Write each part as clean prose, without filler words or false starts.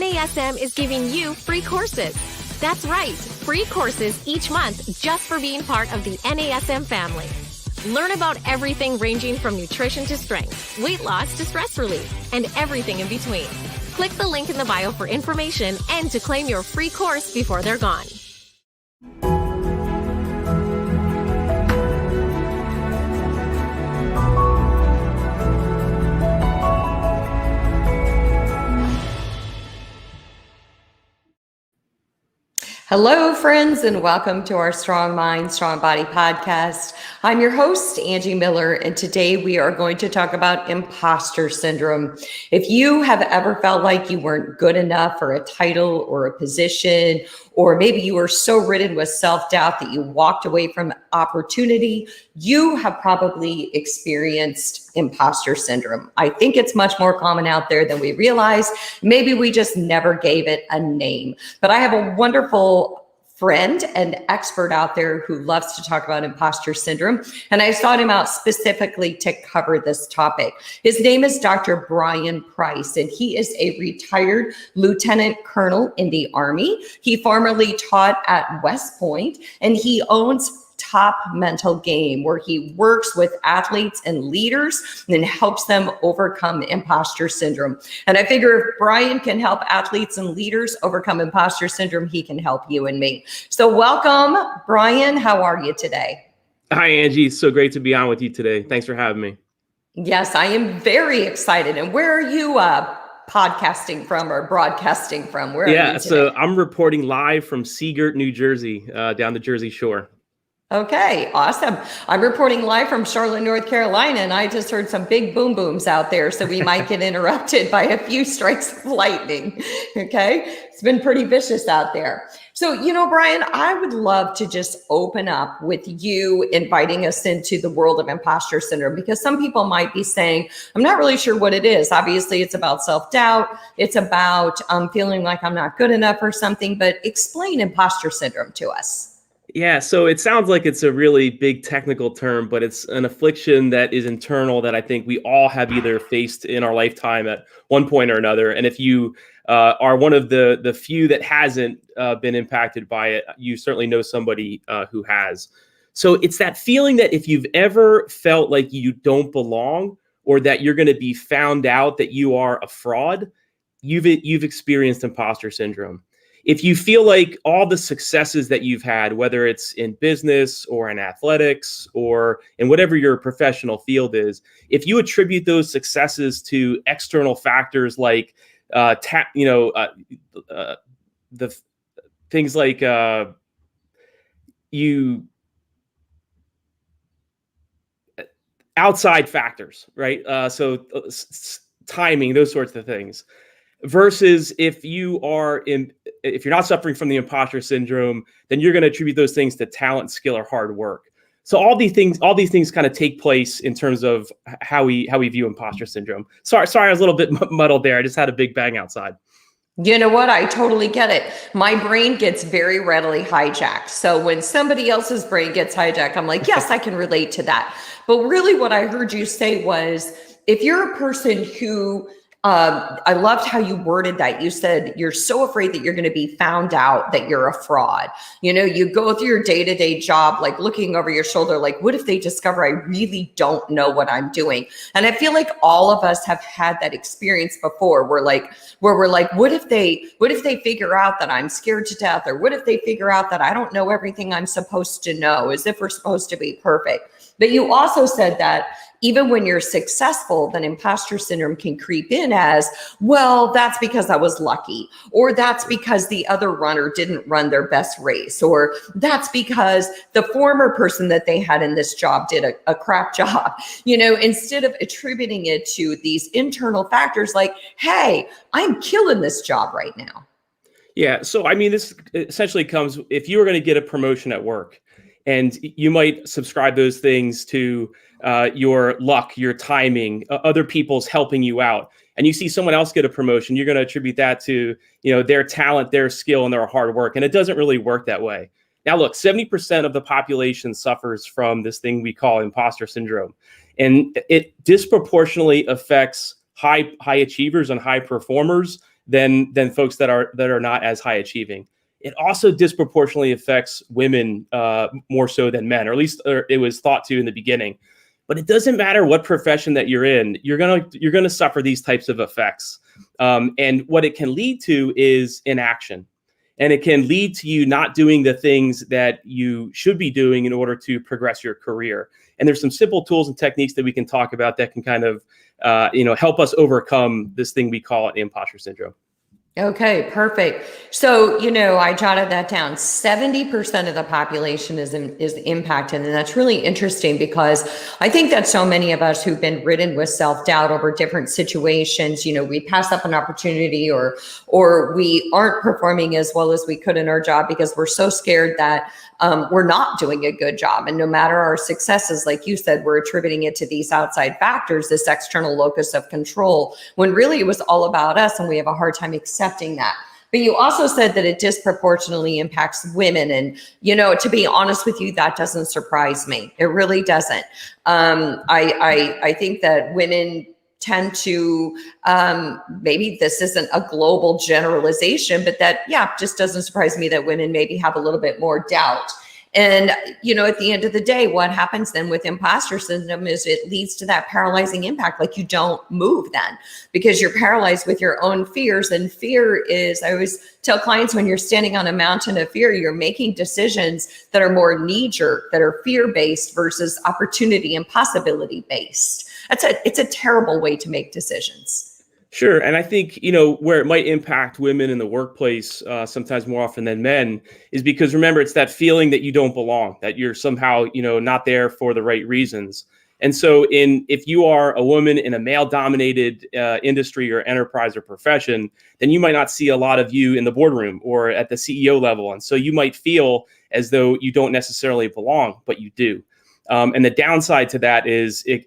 NASM is giving you free courses. That's right, free courses each month just for being part of the NASM family. Learn about everything ranging from nutrition to strength, weight loss to stress relief, and everything in between. Click the link in the bio for information and to claim your free course before they're gone. Hello, friends, and welcome to our Strong Mind, Strong Body podcast. I'm your host, Angie Miller, and today we are going to talk about imposter syndrome. If you have ever felt like you weren't good enough for a title or a position, or maybe you were so ridden with self-doubt that you walked away from opportunity, you have probably experienced imposter syndrome. I think it's much more common out there than we realize. Maybe we just never gave it a name. But I have a wonderful friend and expert out there who loves to talk about imposter syndrome. And I sought him out specifically to cover this topic. His name is Dr. Bryan Price, and he is a retired lieutenant colonel in the Army. He formerly taught at West Point, and he owns Top Mental Game, where he works with athletes and leaders and helps them overcome imposter syndrome. And I figure if Bryan can help athletes and leaders overcome imposter syndrome, he can help you and me. So welcome, Bryan. How are you today? Hi, Angie. So great to be on with you today. Thanks for having me. Yes, I am very excited. And where are you podcasting from or broadcasting from? Where are you today? So I'm reporting live from Seagirt, New Jersey, down the Jersey Shore. Okay, awesome. I'm reporting live from Charlotte, North Carolina, and I just heard some big boom booms out there, so we might get interrupted by a few strikes of lightning. Okay, it's been pretty vicious out there. So, Bryan, I would love to just open up with you inviting us into the world of imposter syndrome, because some people might be saying, I'm not really sure what it is. Obviously, it's about self-doubt. It's about feeling like I'm not good enough or something, but explain imposter syndrome to us. Yeah, so it sounds like it's a really big technical term, but it's an affliction that is internal that I think we all have either faced in our lifetime at one point or another. And if you are one of the few that hasn't been impacted by it, you certainly know somebody who has. So it's that feeling that if you've ever felt like you don't belong, or that you're going to be found out that you are a fraud, you've experienced imposter syndrome. If you feel like all the successes that you've had, whether it's in business or in athletics or in whatever your professional field is, if you attribute those successes to external factors like the things like outside factors, right? Timing, those sorts of things. Versus if you're not suffering from the imposter syndrome, then you're going to attribute those things to talent, skill, or hard work. So all these things kind of take place in terms of how we view imposter syndrome. Sorry, I was a little bit muddled there. I just had a big bang outside. You know what? I totally get it. My brain gets very readily hijacked. So when somebody else's brain gets hijacked, I'm like, yes, I can relate to that. But really what I heard you say was, if you're a person who I loved how you worded that. You said you're so afraid that you're going to be found out that you're a fraud. You go through your day-to-day job, like looking over your shoulder, like, what if they discover I really don't know what I'm doing? And I feel like all of us have had that experience before. Where we're like, what if they figure out that I'm scared to death? Or what if they figure out that I don't know everything I'm supposed to know, as if we're supposed to be perfect? But you also said that even when you're successful, then imposter syndrome can creep in as, well, that's because I was lucky, or that's because the other runner didn't run their best race, or that's because the former person that they had in this job did a crap job, instead of attributing it to these internal factors like, hey, I'm killing this job right now. Yeah. So, I mean, this essentially comes, if you were going to get a promotion at work, and you might subscribe those things to your luck, your timing, other people's helping you out. And you see someone else get a promotion, you're going to attribute that to, their talent, their skill, and their hard work. And it doesn't really work that way. Now, look, 70% of the population suffers from this thing we call imposter syndrome. And it disproportionately affects high achievers and high performers than folks that are not as high achieving. It also disproportionately affects women more so than men, or at least it was thought to in the beginning. But it doesn't matter what profession that you're in, you're gonna suffer these types of effects. And what it can lead to is inaction. And it can lead to you not doing the things that you should be doing in order to progress your career. And there's some simple tools and techniques that we can talk about that can kind of help us overcome this thing we call imposter syndrome. Okay, perfect. So, I jotted that down. 70% of the population is impacted. And that's really interesting because I think that so many of us who've been ridden with self-doubt over different situations, we pass up an opportunity or we aren't performing as well as we could in our job because we're so scared that we're not doing a good job. And no matter our successes, like you said, we're attributing it to these outside factors, this external locus of control, when really it was all about us, and we have a hard time accepting that. But you also said that it disproportionately impacts women. And, to be honest with you, that doesn't surprise me. It really doesn't. I think that women tend to, maybe this isn't a global generalization, but that, just doesn't surprise me that women maybe have a little bit more doubt. And, at the end of the day, what happens then with imposter syndrome is it leads to that paralyzing impact. Like you don't move then because you're paralyzed with your own fears. And fear is, I always tell clients, when you're standing on a mountain of fear, you're making decisions that are more knee-jerk, that are fear-based versus opportunity and possibility-based. It's a terrible way to make decisions. Sure. And I think, where it might impact women in the workplace sometimes more often than men is because, remember, it's that feeling that you don't belong, that you're somehow, not there for the right reasons. And so if you are a woman in a male-dominated industry or enterprise or profession, then you might not see a lot of you in the boardroom or at the CEO level. And so you might feel as though you don't necessarily belong, but you do. And the downside to that is, it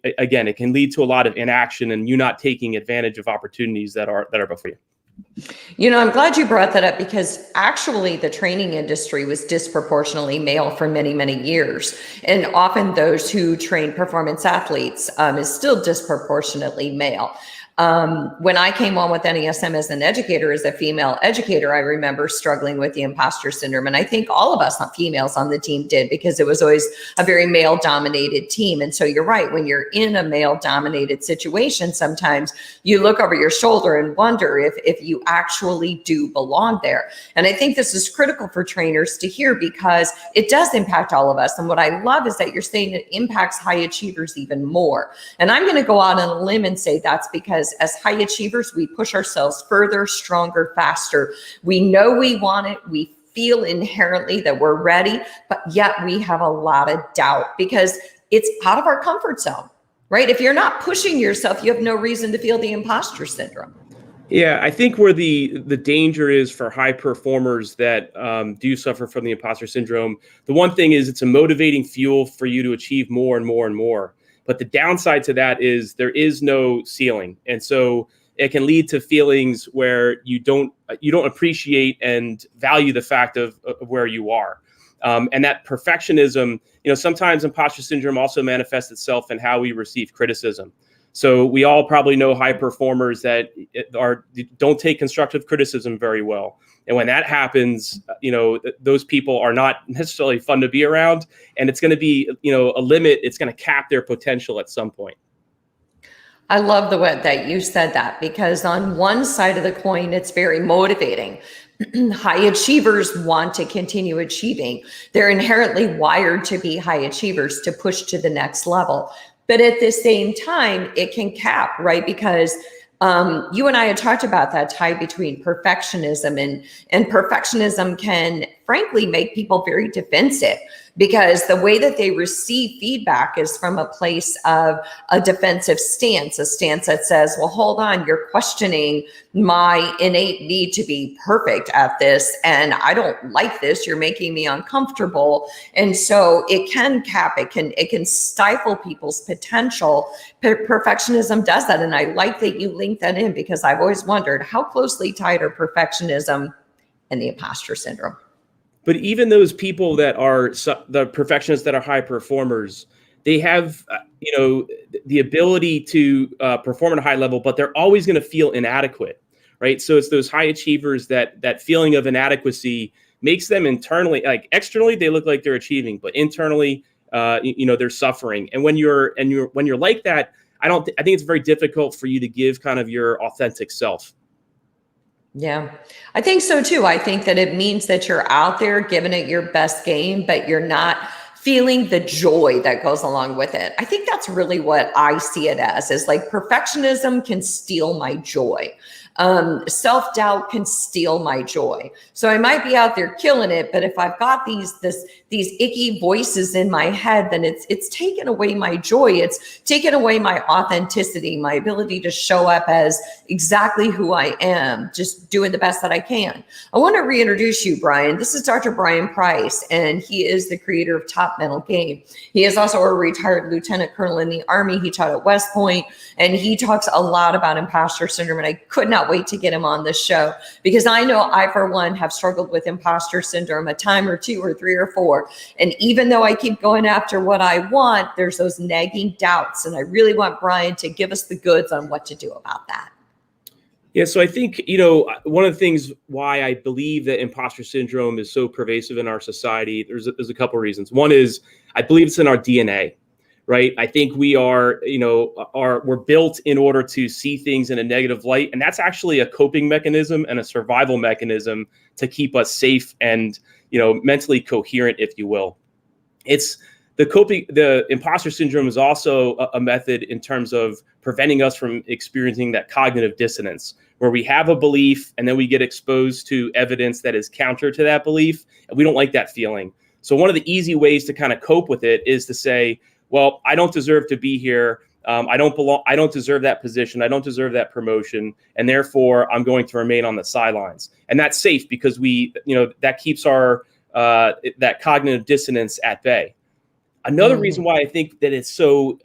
can lead to a lot of inaction and you not taking advantage of opportunities that are before you. I'm glad you brought that up because actually the training industry was disproportionately male for many, many years. And often those who train performance athletes is still disproportionately male. When I came on with NASM as an educator, as a female educator, I remember struggling with the imposter syndrome. And I think all of us females on the team did because it was always a very male dominated team. And so you're right, when you're in a male dominated situation, sometimes you look over your shoulder and wonder if you actually do belong there. And I think this is critical for trainers to hear because it does impact all of us. And what I love is that you're saying it impacts high achievers even more. And I'm going to go out on a limb and say that's because as high achievers, we push ourselves further, stronger, faster. We know we want it. We feel inherently that we're ready, but yet we have a lot of doubt because it's out of our comfort zone, right? If you're not pushing yourself, you have no reason to feel the imposter syndrome. Yeah, I think where the danger is for high performers that do suffer from the imposter syndrome, the one thing is it's a motivating fuel for you to achieve more and more and more. But the downside to that is there is no ceiling. And so it can lead to feelings where you don't appreciate and value the fact of where you are. And that perfectionism, sometimes imposter syndrome also manifests itself in how we receive criticism. So we all probably know high performers that don't take constructive criticism very well. And when that happens, those people are not necessarily fun to be around. And it's going to be, a limit. It's going to cap their potential at some point. I love the way that you said that because on one side of the coin, it's very motivating. High achievers want to continue achieving. They're inherently wired to be high achievers, to push to the next level. But at the same time, it can cap, right? Because you and I had talked about that tie between perfectionism and perfectionism can frankly make people very defensive because the way that they receive feedback is from a place of a defensive stance, a stance that says, well, hold on, you're questioning my innate need to be perfect at this. And I don't like this. You're making me uncomfortable. And so it can cap, it can stifle people's potential. Perfectionism does that. And I like that you link that in because I've always wondered how closely tied are perfectionism and the imposter syndrome. But even those people that are the perfectionists that are high performers, they have, the ability to perform at a high level, but they're always going to feel inadequate, right? So it's those high achievers that feeling of inadequacy makes them internally, like externally, they look like they're achieving, but internally, they're suffering. And when you're like that, I think it's very difficult for you to give kind of your authentic self. Yeah, I think so too. I think that it means that you're out there giving it your best game, but you're not feeling the joy that goes along with it. I think that's really what I see it as, is like perfectionism can steal my joy. Self-doubt can steal my joy. So I might be out there killing it, but if I've got these icky voices in my head, then it's taken away my joy. It's taken away my authenticity, my ability to show up as exactly who I am, just doing the best that I can. I want to reintroduce you, Bryan. This is Dr. Bryan Price, and he is the creator of Top Mental Game. He is also a retired lieutenant colonel in the Army. He taught at West Point, and he talks a lot about imposter syndrome, and I could not wait to get him on this show because I know I, for one, have struggled with imposter syndrome a time or two or three or four. And even though I keep going after what I want, there's those nagging doubts. And I really want Bryan to give us the goods on what to do about that. Yeah, so I think, one of the things why I believe that imposter syndrome is so pervasive in our society, there's a couple of reasons. One is I believe it's in our DNA. Right. I think we we're built in order to see things in a negative light. And that's actually a coping mechanism and a survival mechanism to keep us safe and, mentally coherent, if you will. It's the imposter syndrome is also a method in terms of preventing us from experiencing that cognitive dissonance, where we have a belief and then we get exposed to evidence that is counter to that belief. And we don't like that feeling. So one of the easy ways to kind of cope with it is to say, well, I don't deserve to be here. I don't belong. I don't deserve that position. I don't deserve that promotion. And therefore, I'm going to remain on the sidelines. And that's safe because that keeps our that cognitive dissonance at bay. Another reason why I think that it's so,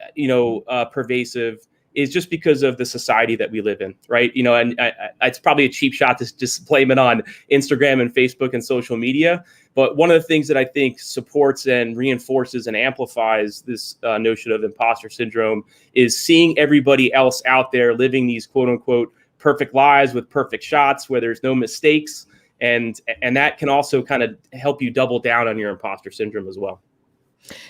pervasive is just because of the society that we live in, right? And it's probably a cheap shot to just blame it on Instagram and Facebook and social media. But one of the things that I think supports and reinforces and amplifies this notion of imposter syndrome is seeing everybody else out there living these quote unquote perfect lives with perfect shots where there's no mistakes. And that can also kind of help you double down on your imposter syndrome as well.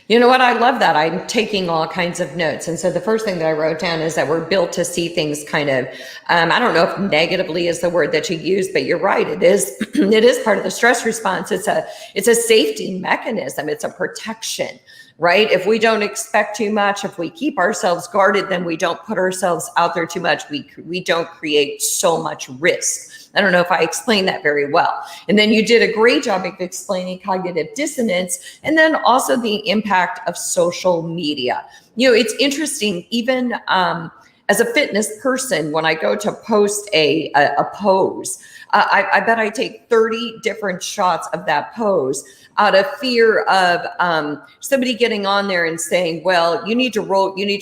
You know what? I love that. I'm taking all kinds of notes. And so the first thing that I wrote down is that we're built to see things kind of, I don't know if negatively is the word that you use, but you're right. It is, it is part of the stress response. It's a safety mechanism. It's a protection, right? If we don't expect too much, if we keep ourselves guarded, then we don't put ourselves out there too much. We don't create so much risk. I don't know if I explained that very well. And then you did a great job of explaining cognitive dissonance and then also the impact of social media. It's interesting, even as a fitness person, when I go to post a pose, I bet I take 30 different shots of that pose out of fear of somebody getting on there and saying, well, you need to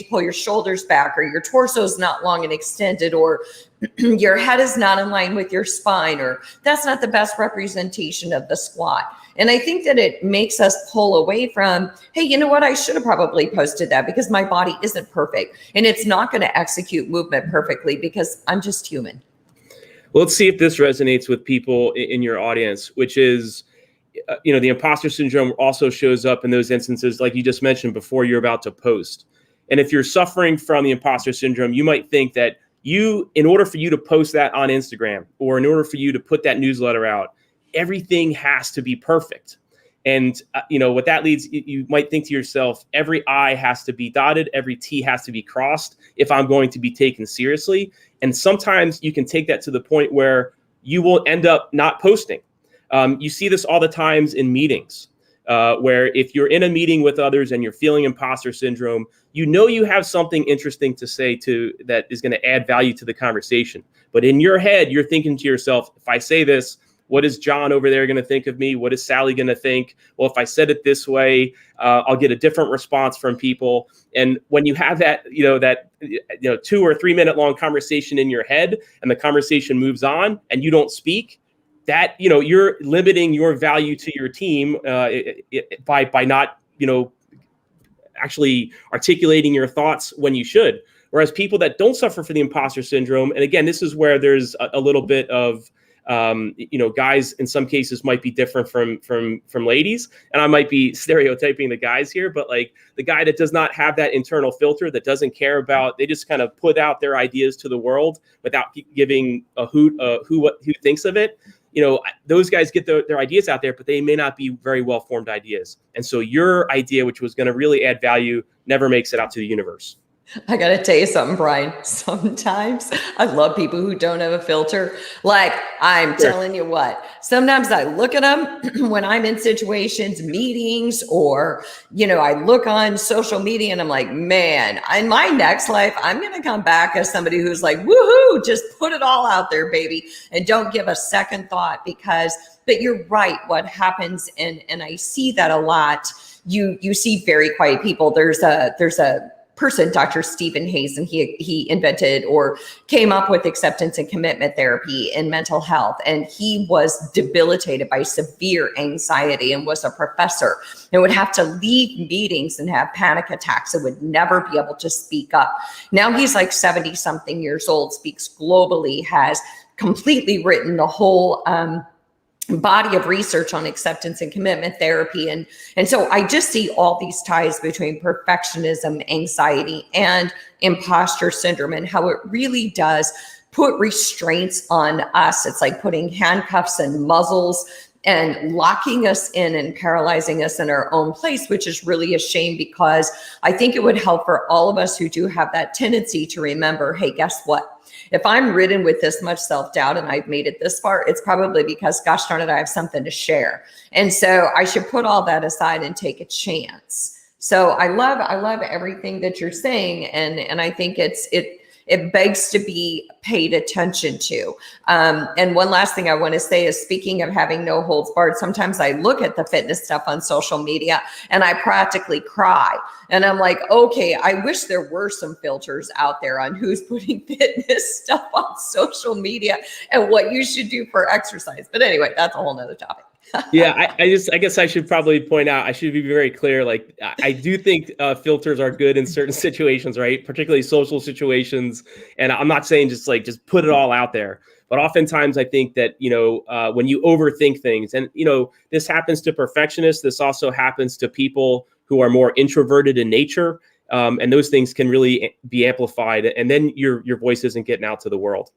pull your shoulders back, or your torso is not long and extended, or your head is not in line with your spine, or that's not the best representation of the squat. And I think that it makes us pull away from, hey, you know what? I should have probably posted that because my body isn't perfect and it's not going to execute movement perfectly because I'm just human. Well, let's see if this resonates with people in your audience, which is, the imposter syndrome also shows up in those instances, like you just mentioned, before you're about to post. And if you're suffering from the imposter syndrome, you might think that in order for you to post that on Instagram, or in order for you to put that newsletter out, everything has to be perfect. And, what that leads, you might think to yourself, every I has to be dotted, every T has to be crossed if I'm going to be taken seriously. And sometimes you can take that to the point where you will end up not posting. You see this all the times in meetings, where if you're in a meeting with others and you're feeling imposter syndrome, you have something interesting to say that is going to add value to the conversation. But in your head, you're thinking to yourself, if I say this, what is John over there going to think of me? What is Sally going to think? Well, if I said it this way, I'll get a different response from people. And when you have that 2 or 3 minute long conversation in your head, and the conversation moves on and you don't speak, that, you're limiting your value to your team by not, actually articulating your thoughts when you should. Whereas people that don't suffer from the imposter syndrome, and again, this is where there's a little bit of, guys in some cases might be different from ladies, and I might be stereotyping the guys here, but like the guy that does not have that internal filter, that doesn't care about, they just kind of put out their ideas to the world without giving a hoot who thinks of it. Those guys get their ideas out there, but they may not be very well-formed ideas. And so your idea, which was going to really add value, never makes it out to the universe. I got to tell you something, Bryan. Sometimes I love people who don't have a filter. Like, I'm telling you what, sometimes I look at them when I'm in situations, meetings, or, I look on social media and I'm like, man, in my next life, I'm going to come back as somebody who's like, woohoo, just put it all out there, baby. And don't give a second thought but you're right. What happens, and I see that a lot. You see very quiet people. There's a person, Dr. Stephen Hayes, and he invented or came up with acceptance and commitment therapy in mental health. And he was debilitated by severe anxiety and was a professor and would have to leave meetings and have panic attacks and would never be able to speak up. Now he's like 70 something years old, speaks globally, has completely written the whole, body of research on acceptance and commitment therapy. And so I just see all these ties between perfectionism, anxiety, and imposter syndrome, and how it really does put restraints on us. It's like putting handcuffs and muzzles and locking us in and paralyzing us in our own place, which is really a shame, because I think it would help for all of us who do have that tendency to remember, hey, guess what? If I'm ridden with this much self-doubt and I've made it this far, it's probably because, gosh darn it, I have something to share. And so I should put all that aside and take a chance. So I love everything that you're saying. And I think it begs to be paid attention to. And one last thing I want to say is, speaking of having no holds barred, sometimes I look at the fitness stuff on social media and I practically cry. And I'm like, okay, I wish there were some filters out there on who's putting fitness stuff on social media and what you should do for exercise. But anyway, that's a whole nother topic. Yeah, I guess I should probably point out, I should be very clear. Like, I do think filters are good in certain situations, right? Particularly social situations. And I'm not saying just put it all out there. But oftentimes I think that, when you overthink things, and, this happens to perfectionists, this also happens to people who are more introverted in nature. And those things can really be amplified. And then your voice isn't getting out to the world.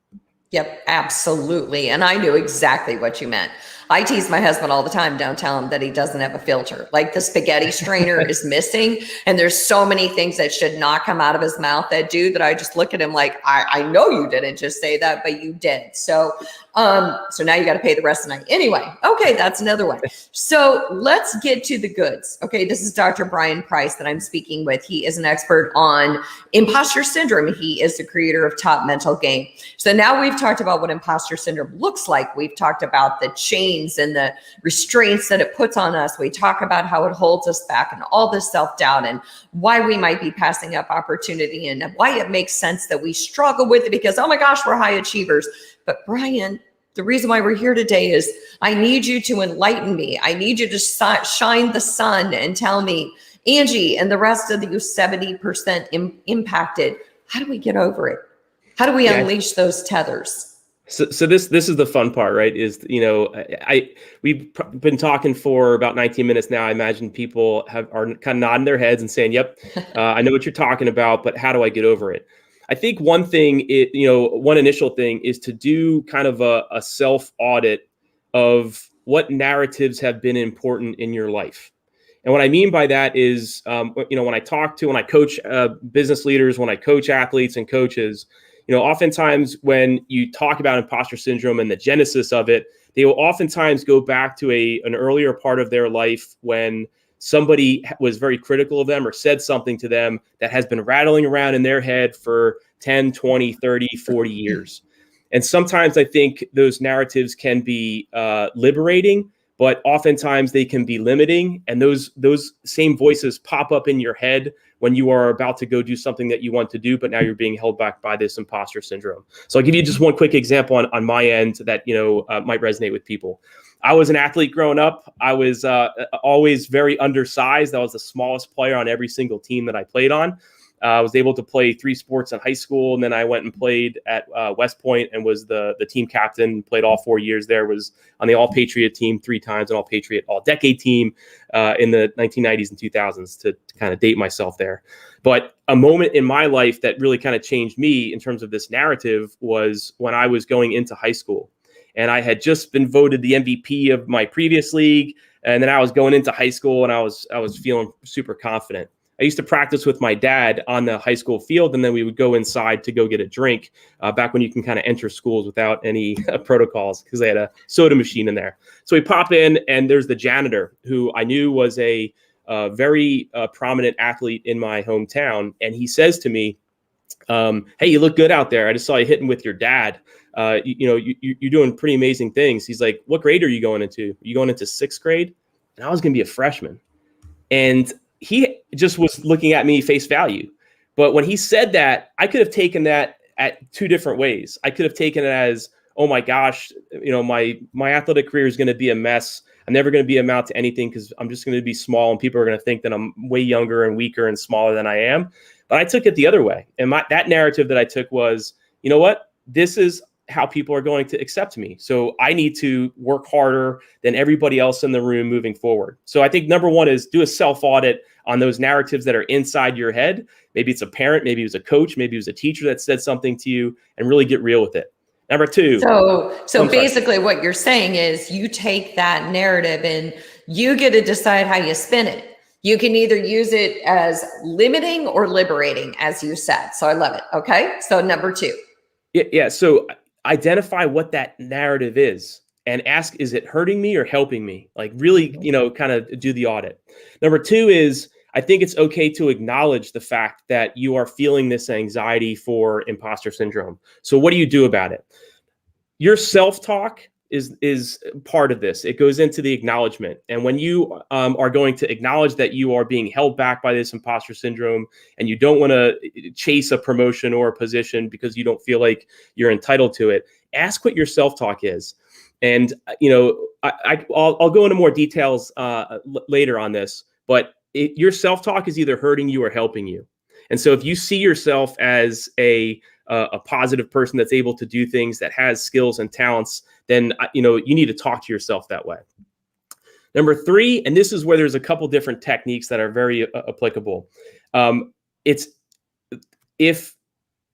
Yep, absolutely. And I knew exactly what you meant. I tease my husband all the time. Don't tell him that he doesn't have a filter. Like, the spaghetti strainer is missing. And there's so many things that should not come out of his mouth that do, that I just look at him like, I know you didn't just say that, but you did. So now you got to pay the rest of the night. Anyway, okay, that's another one. So let's get to the goods. Okay, this is Dr. Bryan Price that I'm speaking with. He is an expert on imposter syndrome. He is the creator of Top Mental Game. So now we've talked about what imposter syndrome looks like. We've talked about the chains and the restraints that it puts on us. We talk about how it holds us back and all this self-doubt and why we might be passing up opportunity and why it makes sense that we struggle with it because, oh my gosh, we're high achievers. But Bryan, the reason why we're here today is I need you to enlighten me. I need you to shine the sun and tell me, Angie and the rest of you 70% impacted, how do we get over it? How do we unleash those tethers? So this is the fun part, right? Is, we've been talking for about 19 minutes now. I imagine people are kind of nodding their heads and saying, yep, I know what you're talking about, but how do I get over it? I think one initial thing is to do kind of a self-audit of what narratives have been important in your life. And what I mean by that is, when I coach business leaders, when I coach athletes and coaches, oftentimes when you talk about imposter syndrome and the genesis of it, they will oftentimes go back to an earlier part of their life when somebody was very critical of them or said something to them that has been rattling around in their head for 10, 20, 30, 40 years. And sometimes I think those narratives can be liberating, but oftentimes they can be limiting. And those same voices pop up in your head when you are about to go do something that you want to do, but now you're being held back by this imposter syndrome. So I'll give you just one quick example on my end that, might resonate with people. I was an athlete growing up. I was always very undersized. I was the smallest player on every single team that I played on. I was able to play 3 sports in high school, and then I went and played at West Point and was the team captain. Played all 4 years there. Was on the All Patriot team 3 times, an All Patriot All Decade team in the 1990s and 2000s to kind of date myself there. But a moment in my life that really kind of changed me in terms of this narrative was when I was going into high school, and I had just been voted the MVP of my previous league, and then I was going into high school, and I was feeling super confident. I used to practice with my dad on the high school field, and then we would go inside to go get a drink back when you can kind of enter schools without any protocols because they had a soda machine in there. So we pop in, and there's the janitor who I knew was a very prominent athlete in my hometown. And he says to me, hey, you look good out there. I just saw you hitting with your dad. You're doing pretty amazing things. He's like, what grade are you going into? Are you going into 6th grade? And I was going to be a freshman. And he just was looking at me face value. But when he said that, I could have taken that at 2 different ways. I could have taken it as, oh my gosh, my athletic career is going to be a mess. I'm never going to be amount to anything because I'm just going to be small and people are going to think that I'm way younger and weaker and smaller than I am. But I took it the other way. And that narrative that I took was, you know what? This is how people are going to accept me. So I need to work harder than everybody else in the room moving forward. So I think number 1 is do a self-audit on those narratives that are inside your head. Maybe it's a parent, maybe it was a coach, maybe it was a teacher that said something to you, and really get real with it. Number 2. So basically what you're saying is you take that narrative and you get to decide how you spin it. You can either use it as limiting or liberating, as you said. So I love it. Okay. So number 2. Yeah. So identify what that narrative is and ask, is it hurting me or helping me? Like really, kind of do the audit. Number 2 is, I think it's okay to acknowledge the fact that you are feeling this anxiety for imposter syndrome. So what do you do about it? Your self-talk is part of this. It goes into the acknowledgement. And when you are going to acknowledge that you are being held back by this imposter syndrome and you don't want to chase a promotion or a position because you don't feel like you're entitled to it, ask what your self-talk is. And, I'll go into more details later on this, but your self-talk is either hurting you or helping you. And so if you see yourself as a positive person that's able to do things, that has skills and talents, then, you need to talk to yourself that way. Number 3, and this is where there's a couple different techniques that are very applicable. It's if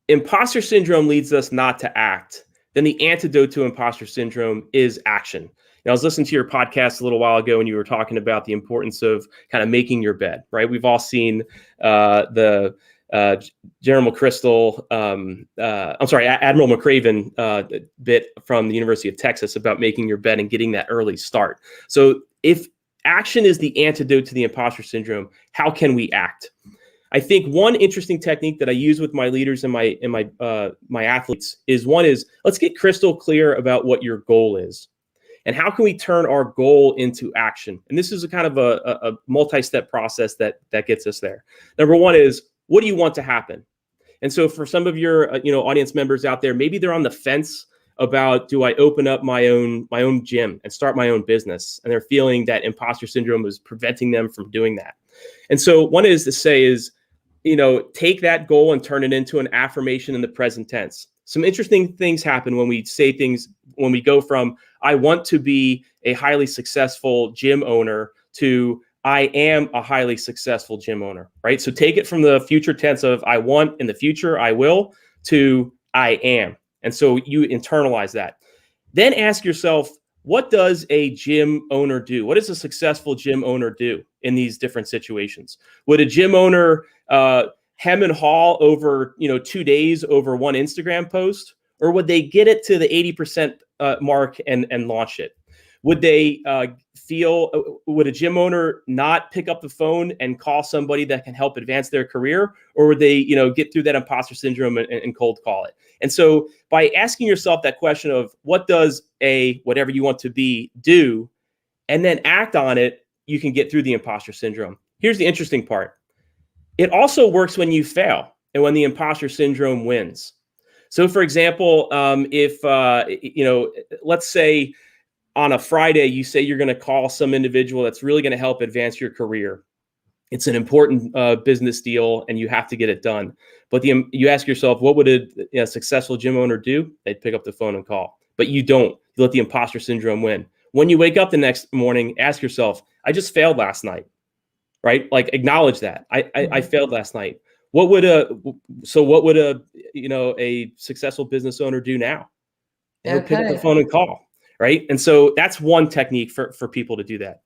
imposter syndrome leads us not to act, then the antidote to imposter syndrome is action. I was listening to your podcast a little while ago, and you were talking about the importance of kind of making your bed, right? We've all seen the Admiral McCraven bit from the University of Texas about making your bed and getting that early start. So if action is the antidote to the imposter syndrome, how can we act? I think one interesting technique that I use with my leaders and my athletes is let's get crystal clear about what your goal is. And how can we turn our goal into action? And this is a kind of a multi-step process that gets us there. Number 1 is, what do you want to happen? And so for some of your audience members out there, maybe they're on the fence about, do I open up my own gym and start my own business? And they're feeling that imposter syndrome is preventing them from doing that. And so one is to say is, take that goal and turn it into an affirmation in the present tense. Some interesting things happen when we say things, when we go from, I want to be a highly successful gym owner to I am a highly successful gym owner, right? So take it from the future tense of I want, in the future I will, to I am. And so you internalize that. Then ask yourself, what does a gym owner do? What does a successful gym owner do in these different situations? Would a gym owner hem and haw over 2 days over one Instagram post? Or would they get it to the 80% mark and launch it? Would they would a gym owner not pick up the phone and call somebody that can help advance their career? Or would they, get through that imposter syndrome and cold call it? And so by asking yourself that question of what does whatever you want to be do, and then act on it, you can get through the imposter syndrome. Here's the interesting part. It also works when you fail and when the imposter syndrome wins. So for example, if, let's say on a Friday, you say you're going to call some individual that's really going to help advance your career. It's an important business deal, and you have to get it done. But you ask yourself, what would a successful gym owner do? They'd pick up the phone and call. But you don't. You let the imposter syndrome win. When you wake up the next morning, ask yourself, I just failed last night, right? Like, acknowledge that. I failed last night. What would a successful business owner do now? He'll pick up the phone and call, right? And so that's one technique for people to do that.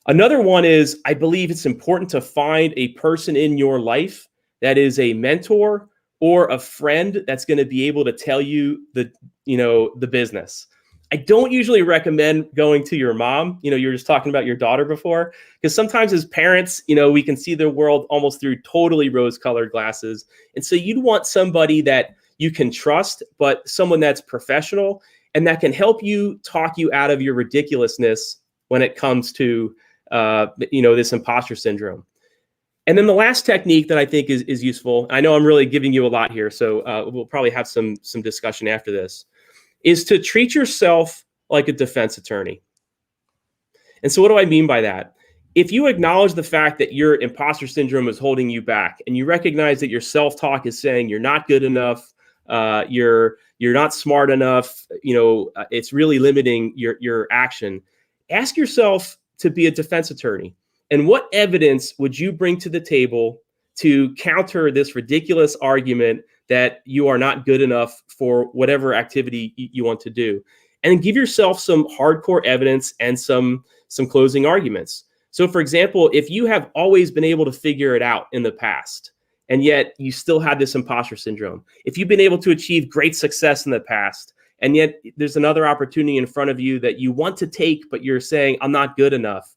Another one is, I believe it's important to find a person in your life that is a mentor or a friend that's going to be able to tell you the business. I don't usually recommend going to your mom. You were just talking about your daughter before, because sometimes as parents, we can see the world almost through totally rose-colored glasses. And so you'd want somebody that you can trust, but someone that's professional and that can help you talk you out of your ridiculousness when it comes to this imposter syndrome. And then the last technique that I think is useful, I know I'm really giving you a lot here, so we'll probably have some discussion after this, is to treat yourself like a defense attorney. And so what do I mean by that? If you acknowledge the fact that your imposter syndrome is holding you back, and you recognize that your self-talk is saying you're not good enough, you're not smart enough, it's really limiting your action, ask yourself to be a defense attorney. And what evidence would you bring to the table to counter this ridiculous argument that you are not good enough for whatever activity you want to do? And give yourself some hardcore evidence and some closing arguments. So, for example, if you have always been able to figure it out in the past, and yet you still have this imposter syndrome, if you've been able to achieve great success in the past, and yet there's another opportunity in front of you that you want to take, but you're saying, I'm not good enough,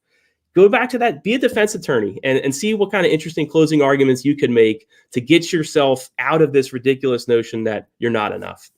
go back to that, be a defense attorney and see what kind of interesting closing arguments you can make to get yourself out of this ridiculous notion that you're not enough.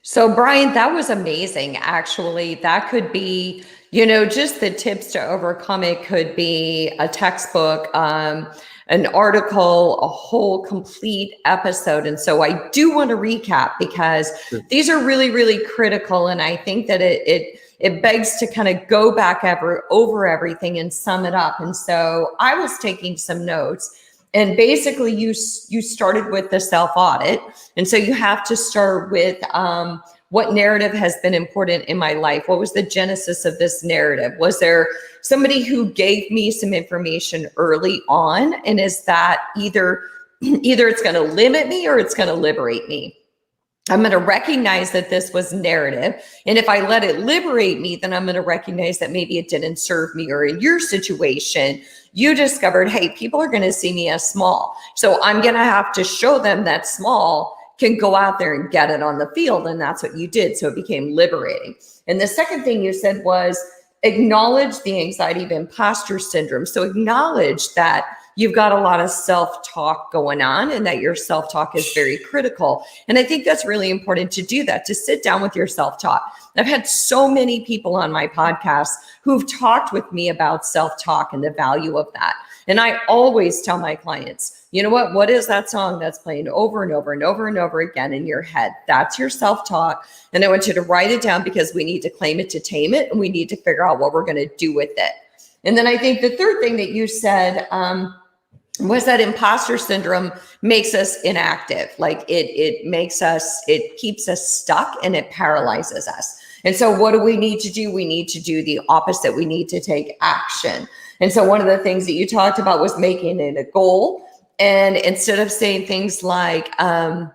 So, Bryan, that was amazing. Actually, that could be, just the tips to overcome it could be a textbook, an article, a whole complete episode. And so I do want to recap because these are really, really critical. And I think that it begs to kind of go back over everything and sum it up. And so I was taking some notes, and basically you started with the self-audit. And so you have to start with what narrative has been important in my life? What was the genesis of this narrative? Was there somebody who gave me some information early on? And is that either it's going to limit me or it's going to liberate me? I'm going to recognize that this was narrative. And if I let it liberate me, then I'm going to recognize that maybe it didn't serve me. Or in your situation, you discovered, hey, people are going to see me as small. So I'm going to have to show them that small can go out there and get it on the field. And that's what you did. So it became liberating. And the second thing you said was acknowledge the anxiety of imposter syndrome. So acknowledge that you've got a lot of self-talk going on and that your self-talk is very critical. And I think that's really important to do that, to sit down with your self-talk. I've had so many people on my podcast who've talked with me about self-talk and the value of that. And I always tell my clients, you know what is that song that's playing over and over and over and over again in your head? That's your self-talk. And I want you to write it down because we need to claim it to tame it. And we need to figure out what we're going to do with it. And then I think the third thing that you said was that imposter syndrome makes us inactive. Like it keeps us stuck and it paralyzes us. And so what do we need to do? We need to do the opposite. We need to take action. And so one of the things that you talked about was making it a goal. And instead of saying things like, I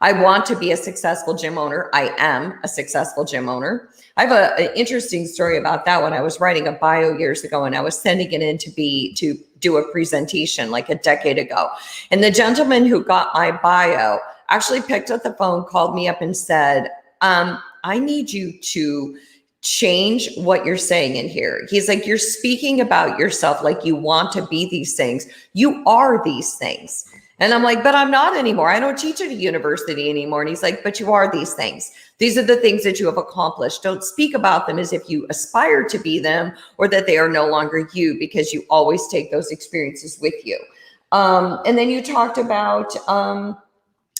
want to be a successful gym owner, I am a successful gym owner. I have an interesting story about that. When I was writing a bio years ago and I was sending it in to do a presentation like a decade ago. And the gentleman who got my bio actually picked up the phone, called me up and said, I need you to change what you're saying in here. He's like, you're speaking about yourself like you want to be these things. You are these things. And I'm like, but I'm not anymore. I don't teach at a university anymore. And he's like, but you are these things. These are the things that you have accomplished. Don't speak about them as if you aspire to be them or that they are no longer you, because you always take those experiences with you. And then you talked about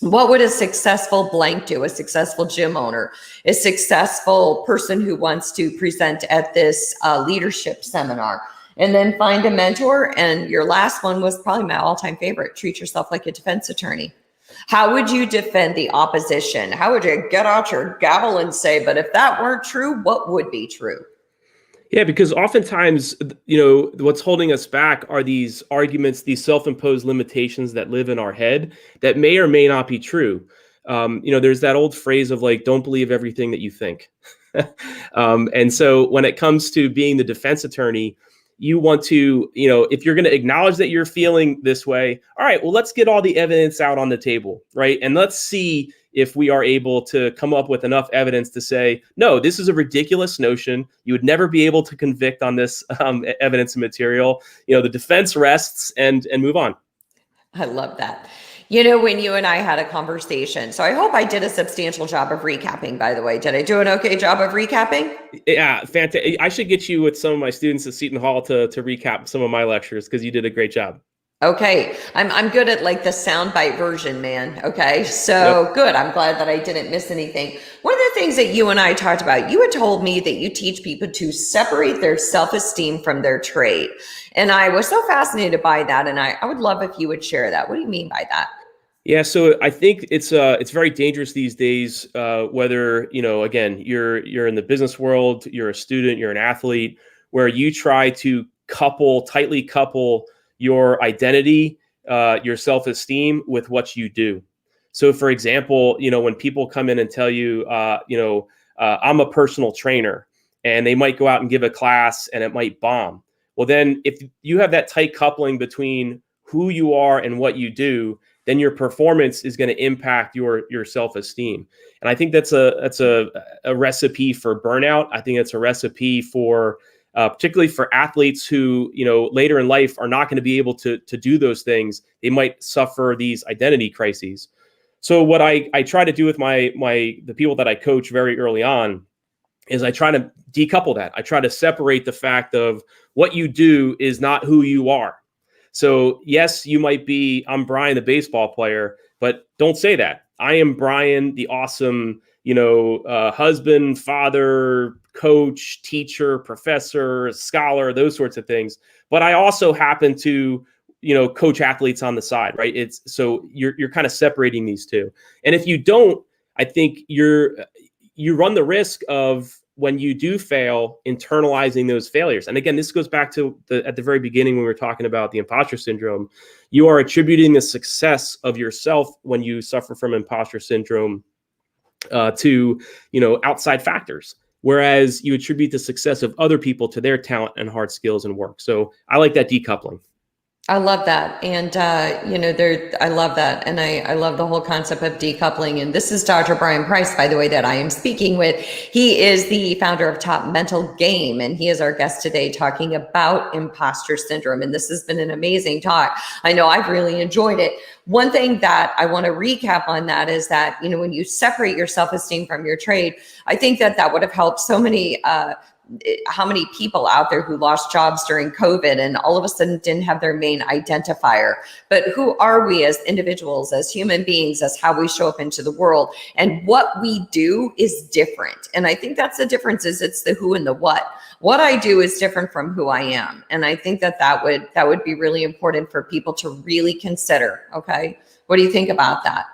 what would a successful blank do? A successful gym owner, a successful person who wants to present at this leadership seminar. And then find a mentor. And your last one was probably my all-time favorite. Treat yourself like a defense attorney. How would you defend the opposition? How would you get out your gavel and say, but if that weren't true, what would be true? Yeah, because oftentimes, what's holding us back are these arguments, these self-imposed limitations that live in our head that may or may not be true. There's that old phrase of like, don't believe everything that you think. And so when it comes to being the defense attorney, you want to, if you're going to acknowledge that you're feeling this way, all right, well, let's get all the evidence out on the table, right? And let's see if we are able to come up with enough evidence to say, no, this is a ridiculous notion. You would never be able to convict on this evidence and material. The defense rests and move on. I love that. When you and I had a conversation, so I hope I did a substantial job of recapping, by the way. Did I do an okay job of recapping? Yeah, fantastic. I should get you with some of my students at Seton Hall to recap some of my lectures because you did a great job. Okay. I'm good at like the soundbite version, man. Okay. So Yep. Good. I'm glad that I didn't miss anything. One of the things that you and I talked about, you had told me that you teach people to separate their self-esteem from their trade. And I was so fascinated by that. And I would love if you would share that. What do you mean by that? Yeah, so I think it's very dangerous these days. Whether again, you're in the business world, you're a student, you're an athlete, where you try to tightly couple your identity, your self-esteem with what you do. So, for example, when people come in and tell you, I'm a personal trainer, and they might go out and give a class and it might bomb. Well, then if you have that tight coupling between who you are and what you do, then your performance is going to impact your self-esteem. And I think that's a recipe for burnout. I think it's a recipe for particularly for athletes who, later in life are not going to be able to do those things. They might suffer these identity crises. So what I try to do with the people that I coach very early on is I try to decouple that. I try to separate the fact of what you do is not who you are. So yes, you might be, I'm Bryan, the baseball player, but don't say that. I am Bryan, the awesome, husband, father, coach, teacher, professor, scholar, those sorts of things. But I also happen to, coach athletes on the side, right? So you're kind of separating these two. And if you don't, I think you run the risk of, when you do fail, internalizing those failures. And again, this goes back to at the very beginning when we were talking about the imposter syndrome. You are attributing the success of yourself when you suffer from imposter syndrome to outside factors, whereas you attribute the success of other people to their talent and hard skills and work. So I like that decoupling. I love that. And, I love that. And I love the whole concept of decoupling. And this is Dr. Bryan Price, by the way, that I am speaking with. He is the founder of Top Mental Game, and he is our guest today talking about imposter syndrome. And this has been an amazing talk. I know I've really enjoyed it. One thing that I want to recap on that is that, when you separate your self-esteem from your trade, I think that would have helped so many, how many people out there who lost jobs during COVID and all of a sudden didn't have their main identifier. But who are we as individuals, as human beings, as how we show up into the world? And what we do is different. And I think that's the difference, is it's the who and the what. What I do is different from who I am. And I think that would be really important for people to really consider. Okay. What do you think about that?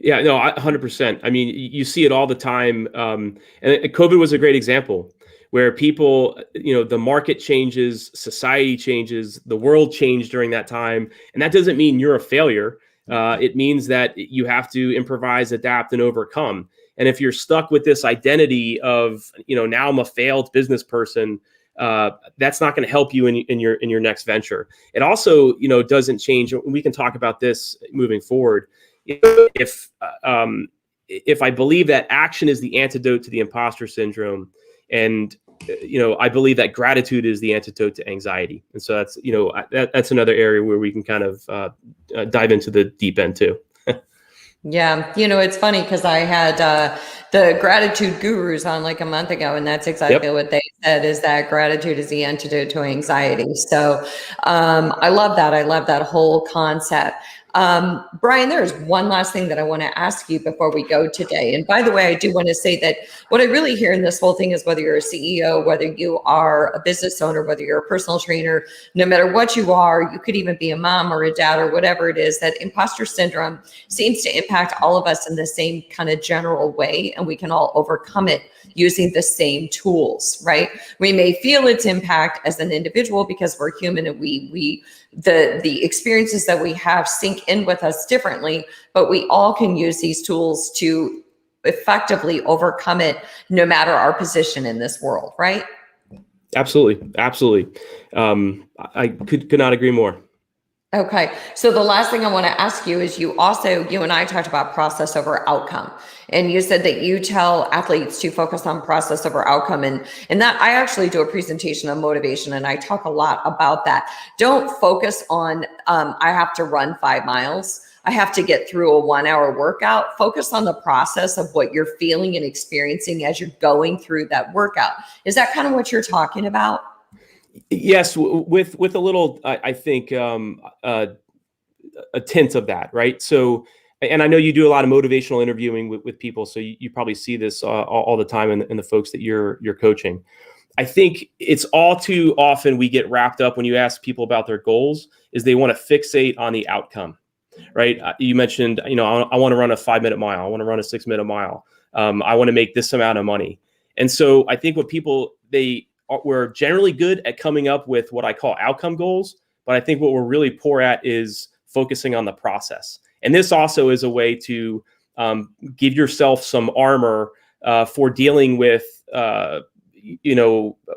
Yeah, no, 100%. I mean, you see it all the time. And COVID was a great example, where people, the market changes, society changes, the world changed during that time. And that doesn't mean you're a failure. It means that you have to improvise, adapt, and overcome. And if you're stuck with this identity of, now I'm a failed business person, that's not going to help you in your next venture. It also, doesn't change. We can talk about this moving forward. If I believe that action is the antidote to the imposter syndrome, and I believe that gratitude is the antidote to anxiety. And so that's that's another area where we can kind of dive into the deep end too. Yeah. It's funny because I had the gratitude gurus on like a month ago, and that's exactly what they said, is that gratitude is the antidote to anxiety. So I love that. I love that whole concept. Bryan, there's one last thing that I want to ask you before we go today. And by the way, I do want to say that what I really hear in this whole thing is whether you're a CEO, whether you are a business owner, whether you're a personal trainer, no matter what you are, you could even be a mom or a dad or whatever it is, that imposter syndrome seems to impact all of us in the same kind of general way. And we can all overcome it using the same tools, right? We may feel its impact as an individual because we're human and the experiences that we have sink in with us differently, but we all can use these tools to effectively overcome it no matter our position in this world, right? Absolutely. Absolutely. I could not agree more. Okay. So the last thing I want to ask you is you and I talked about process over outcome. And you said that you tell athletes to focus on process over outcome. And that I actually do a presentation on motivation and I talk a lot about that. Don't focus on, I have to run 5 miles. I have to get through a 1-hour workout. Focus on the process of what you're feeling and experiencing as you're going through that workout. Is that kind of what you're talking about? Yes, with a little, I think, a tint of that, right? So, and I know you do a lot of motivational interviewing with people, so you probably see this all the time in the folks that you're coaching. I think it's all too often we get wrapped up when you ask people about their goals is they want to fixate on the outcome, right? You mentioned, I want to run a 5-minute mile. I want to run a 6-minute mile. I want to make this amount of money. And so I think what people, we're generally good at coming up with what I call outcome goals, but I think what we're really poor at is focusing on the process. And this also is a way to give yourself some armor for dealing with,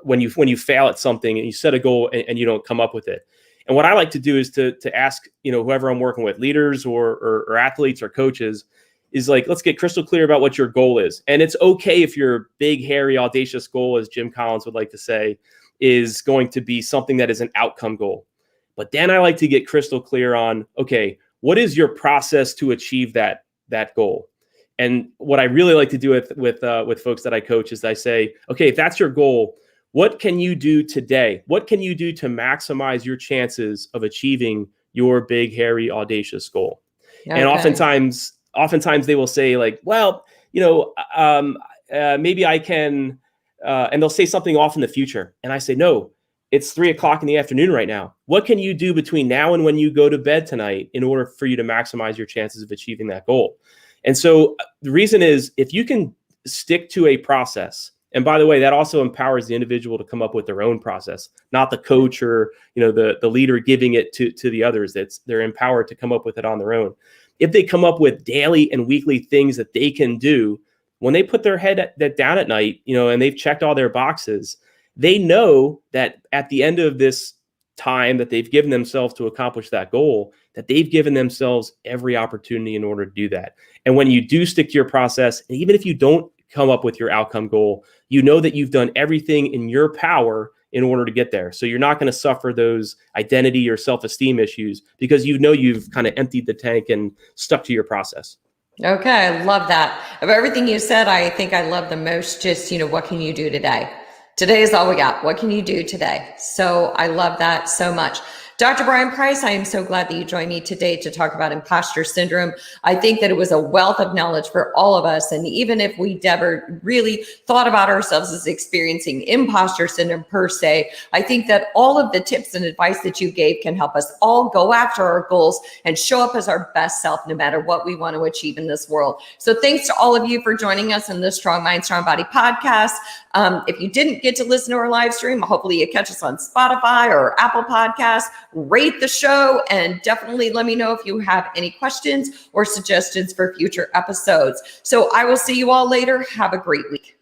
when you fail at something and you set a goal and you don't come up with it. And what I like to do is to ask, whoever I'm working with, leaders or athletes or coaches, is like, let's get crystal clear about what your goal is. And it's okay if your big, hairy, audacious goal, as Jim Collins would like to say, is going to be something that is an outcome goal. But then I like to get crystal clear on, okay, what is your process to achieve that goal? And what I really like to do with folks that I coach is I say, okay, if that's your goal, what can you do today? What can you do to maximize your chances of achieving your big, hairy, audacious goal? Okay. And oftentimes they will say like, well, maybe I can, and they'll say something off in the future. And I say, no, it's 3:00 in the afternoon right now. What can you do between now and when you go to bed tonight in order for you to maximize your chances of achieving that goal? And so the reason is if you can stick to a process, and by the way, that also empowers the individual to come up with their own process, not the coach or, the leader giving it to the others. They're empowered to come up with it on their own. If they come up with daily and weekly things that they can do, when they put their head down at night, and they've checked all their boxes, they know that at the end of this time that they've given themselves to accomplish that goal, that they've given themselves every opportunity in order to do that. And when you do stick to your process, and even if you don't come up with your outcome goal, you know that you've done everything in your power in order to get there. So you're not going to suffer those identity or self-esteem issues because you've kind of emptied the tank and stuck to your process. Okay, I love that. Of everything you said, I think I love the most just, what can you do today? Today is all we got. What can you do today? So I love that so much. Dr. Bryan Price, I am so glad that you joined me today to talk about imposter syndrome. I think that it was a wealth of knowledge for all of us. And even if we never really thought about ourselves as experiencing imposter syndrome per se, I think that all of the tips and advice that you gave can help us all go after our goals and show up as our best self, no matter what we want to achieve in this world. So thanks to all of you for joining us in the Strong Mind, Strong Body podcast. If you didn't get to listen to our live stream, hopefully you catch us on Spotify or Apple Podcasts. Rate the show and definitely let me know if you have any questions or suggestions for future episodes. So I will see you all later. Have a great week.